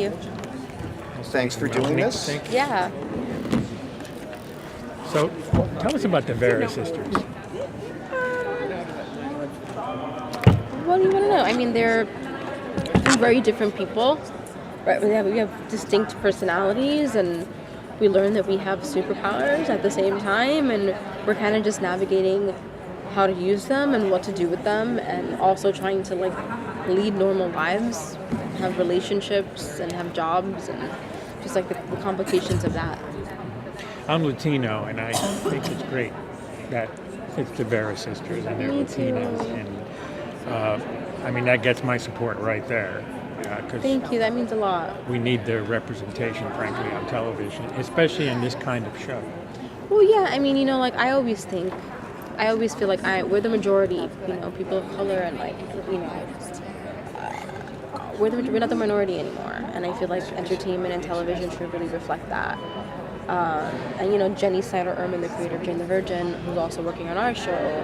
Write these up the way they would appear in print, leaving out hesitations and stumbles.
you. Thanks for doing this. Yeah. So, tell us about the Vera sisters. What do you want to know? I mean, they're very different people. Right? We have distinct personalities, and we learn that we have superpowers at the same time, and we're kind of just navigating how to use them and what to do with them, and also trying to like lead normal lives, have relationships, and have jobs, and just like the complications of that. I'm Latino, and I think it's great that it's the Vera sisters and they're Me Latinas. too. And I mean, that gets my support right there. Because Thank you. That means a lot. we need their representation, frankly, on television, especially in this kind of show. Well, yeah. I mean, like I always feel like we're the majority. People of color, and like we're not the minority anymore. And I feel like entertainment and television should really reflect that. And Jenny Snyder-Urman, the creator of Jane the Virgin, who's also working on our show,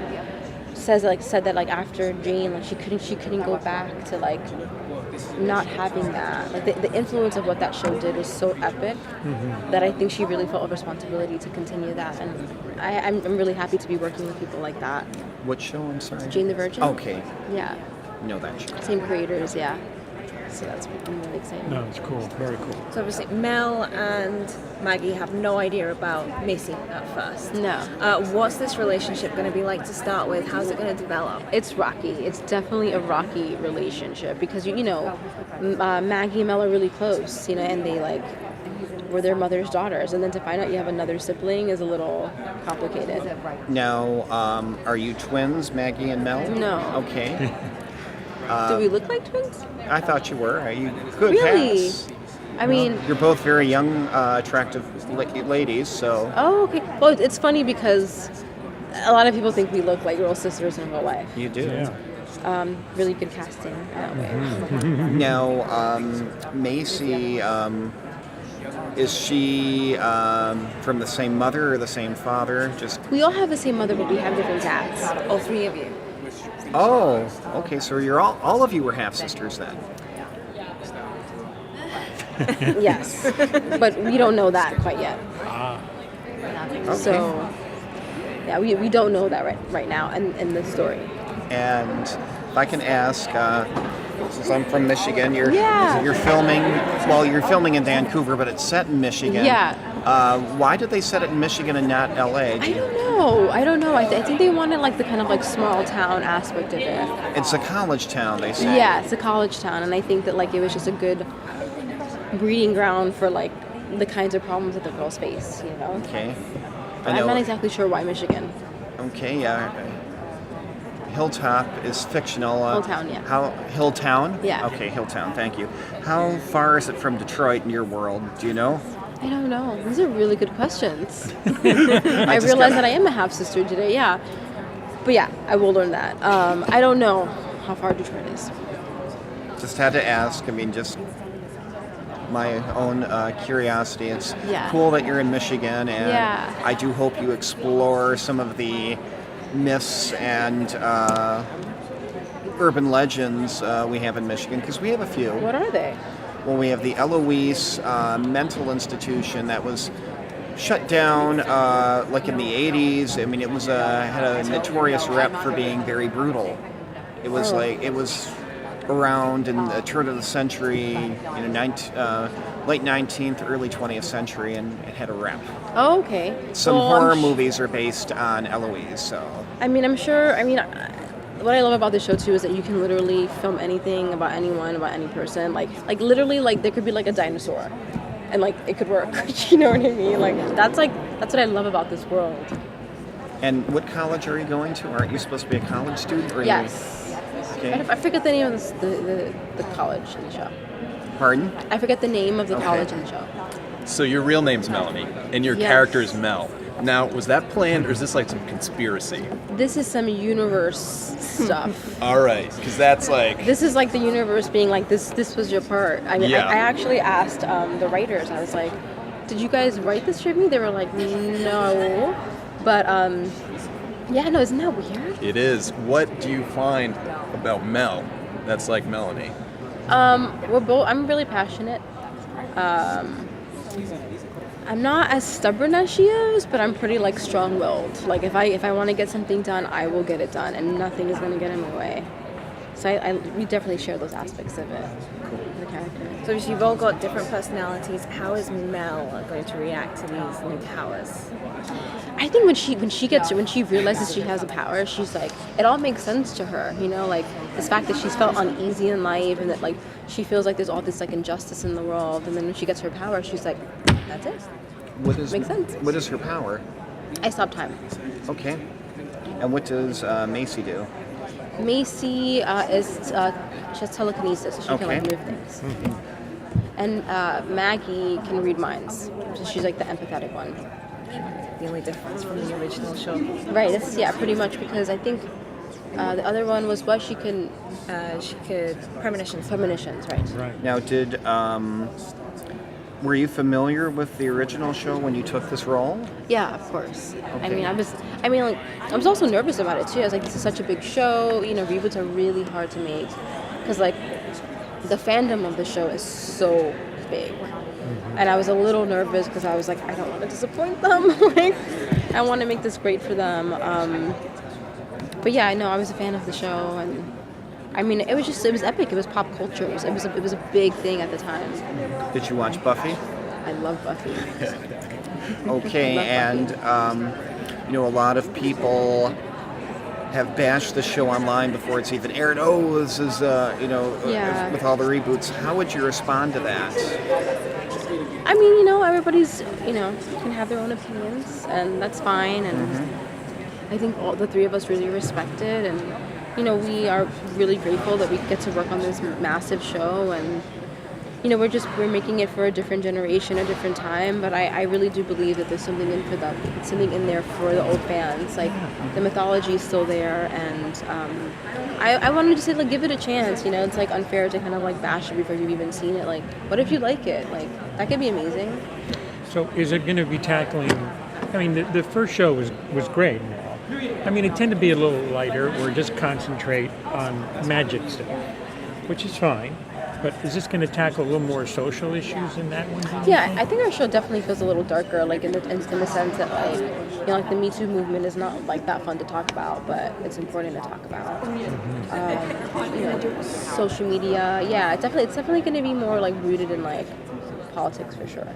said that like after Jane, like she couldn't go back to like not having that. Like the influence of what that show did was so epic that I think she really felt a responsibility to continue that. And I'm really happy to be working with people like that. What show? I'm sorry. Jane the Virgin. Okay. Yeah. Know that show. Same creators. Yeah. So that's I'm really excited. No, it's cool. Very cool. So obviously Mel and Maggie have no idea about Missy at first. No. What's this relationship going to be like to start with? How's it going to develop? It's rocky. It's definitely a rocky relationship because Maggie and Mel are really close, and they like were their mother's daughters, and then to find out you have another sibling is a little complicated. Now, are you twins, Maggie and Mel? No. Okay. Do we look like twins? I thought you were. You could Really? pass. I mean, You're both very young, attractive ladies, so... oh, okay. Well, it's funny because a lot of people think we look like real sisters in real life. You do. Yeah. Really good casting that way. Now, Macy, is she from the same mother or the same father? Just... We all have the same mother, but we have different dads. All three of you. Oh, okay, so you're all of you were half-sisters then. Yes, but we don't know that quite yet. Okay. So, yeah, we don't know that right now in the story. And if I can ask, since I'm from Michigan, you're filming. Well, you're filming in Vancouver, but it's set in Michigan. Yeah. Why did they set it in Michigan and not L.A.? I don't know. I think they wanted like the kind of like small town aspect of it. It's a college town, they say. Yeah, it's a college town, and I think that like it was just a good breeding ground for like the kinds of problems that the girls face. Okay. But I'm not exactly sure why Michigan. Okay. Hilltop is fictional. Hilltown, yeah. Hilltown? Yeah. Okay, Hilltown. Thank you. How far is it from Detroit in your world? Do you know? I don't know. These are really good questions. I realized that I am a half sister today. Yeah, but yeah, I will learn that. I don't know how far Detroit is. Just had to ask. I mean, just my own curiosity. It's cool that you're in Michigan, and I do hope you explore some of the myths and urban legends we have in Michigan, because we have a few. What are they? Well, we have the Eloise mental institution that was shut down like in the 80s. I mean, it was had a notorious rep for being very brutal. It was around in the turn of the century, late 19th, early 20th century, and it had a rep. Oh, okay. Some horror movies are based on Eloise, so... I mean, I'm sure... I mean, what I love about this show, too, is that you can literally film anything about anyone, about any person. Like literally, like, there could be, like, a dinosaur. And, like, it could work. You know what I mean? That's what I love about this world. And what college are you going to? Aren't you supposed to be a college student? Or yes. Okay. I forget the name of the college in the show. Pardon? I forget the name of the college in the show. So your real name's Melonie, and your character is Mel. Now, was that planned, or is this like some conspiracy? This is some universe stuff. All right, because that's like... This is like the universe being like, this was your part. I mean, I actually asked the writers, I was like, did you guys write this for me? They were like, no. But, no, isn't that weird? It is. What do you find about Mel that's like Melonie? I'm really passionate. I'm not as stubborn as she is, but I'm pretty like strong-willed. Like if I want to get something done, I will get it done, and nothing is going to get in my way. So we definitely share those aspects of it, the character. So you've all got different personalities. How is Mel going to react to these new powers? I think when she realizes she has a power, she's like, it all makes sense to her, you know, like this fact that she's felt uneasy in life and that like she feels like there's all this like injustice in the world, and then when she gets her power, she's like, that's it. Makes sense. What is her power? I stop time. Okay. And what does Macy do? Macy she has telekinesis, so she can like move things. And Maggie can read minds, so she's like the empathetic one. The only difference from the original show. Right. Pretty much, because I think the other one was what she could premonitions. Premonitions, right? Right. Now, were you familiar with the original show when you took this role? Yeah, of course. Okay. I was also nervous about it too. I was like, this is such a big show. You know, reboots are really hard to make because like the fandom of the show is so big. And I was a little nervous because I was like, I don't want to disappoint them. Like, I want to make this great for them. But yeah, I know I was a fan of the show, and I mean, it was epic. It was pop culture. It was a big thing at the time. Did you watch Buffy? I love Buffy. Okay, and a lot of people have bashed the show online before it's even aired. Oh, this is Yeah. with all the reboots. How would you respond to that? I mean, everybody's, can have their own opinions, and that's fine. And I think all the three of us really respect it, and we are really grateful that we get to work on this massive show, and we're making it for a different generation, a different time. But I really do believe that there's something in for them, something in there for the old fans. Like the mythology is still there, and I wanted to say, like, give it a chance. It's like unfair to kind of like bash it before you've even seen it. Like, what if you like it? Like, that could be amazing. So is it going to be tackling? I mean, the first show was great. I mean, it tended to be a little lighter, or just concentrate on magic stuff, which is fine. But is this going to tackle a little more social issues in that one? Yeah, I think our show definitely feels a little darker, like in the sense that like the Me Too movement is not like that fun to talk about, but it's important to talk about. Social media, yeah, it's definitely going to be more like rooted in like politics for sure.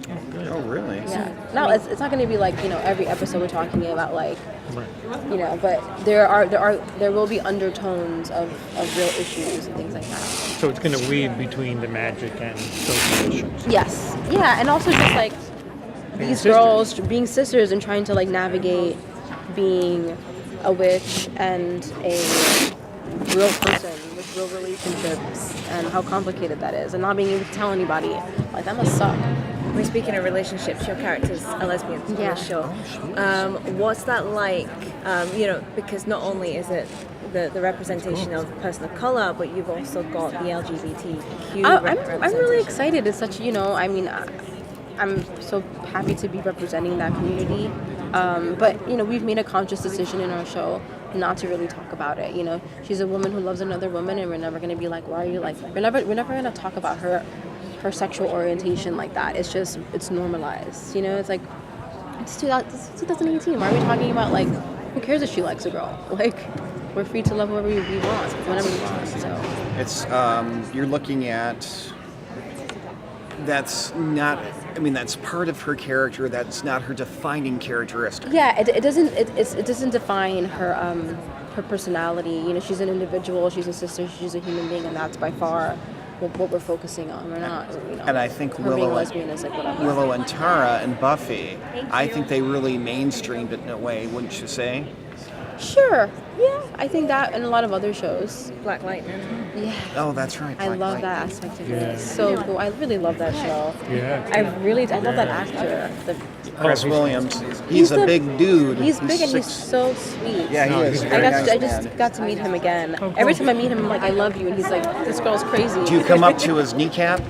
Oh, really? Yeah. No, it's not going to be like every episode we're talking about like but there will be undertones of real issues and things like that. So it's going to weave between the magic and social issues. Yes. Yeah, and also just like these girls being sisters and trying to like navigate being a witch and a real person with real relationships, and how complicated that is, and not being able to tell anybody. Like, that must suck. We're speaking of relationships. Your character's a lesbian on the show. What's that like? Because not only is it the representation of a person of color, but you've also got the LGBTQ representation. I'm really excited. It's such, I'm so happy to be representing that community. But we've made a conscious decision in our show not to really talk about it. She's a woman who loves another woman, and we're never going to be like, why are you like? We're never going to talk about her sexual orientation like that. It's normalized. It's like it's 2018. Why are we talking about like, who cares if she likes a girl? Like, we're free to love whoever we want, whenever we want. So it's you're looking at. That's not. I mean, that's part of her character. That's not her defining characteristic. Yeah, it doesn't define her personality. She's an individual. She's a sister. She's a human being, and that's by far what we're focusing on. We're not. And I think her being lesbian is like whatever. Willow and Tara and Buffy. I think they really mainstreamed it in a way, wouldn't you say? Sure. Yeah, I think that, and a lot of other shows. Black Lightning. Yeah. Oh, that's right. I love that aspect of it. It's so cool. I really love that show. Yeah. I love that actor. Chris Williams. He's a big dude. He's big and he's so sweet. Yeah, he is. I just got to meet him again. Every time I meet him, I'm like, I love you, and he's like, this girl's crazy. Do you come up to his kneecap?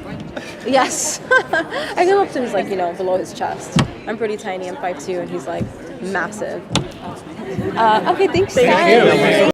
Yes. I come up to his below his chest. I'm pretty tiny. I'm 5'2", and he's like massive. Okay, thanks, guys. Thank you.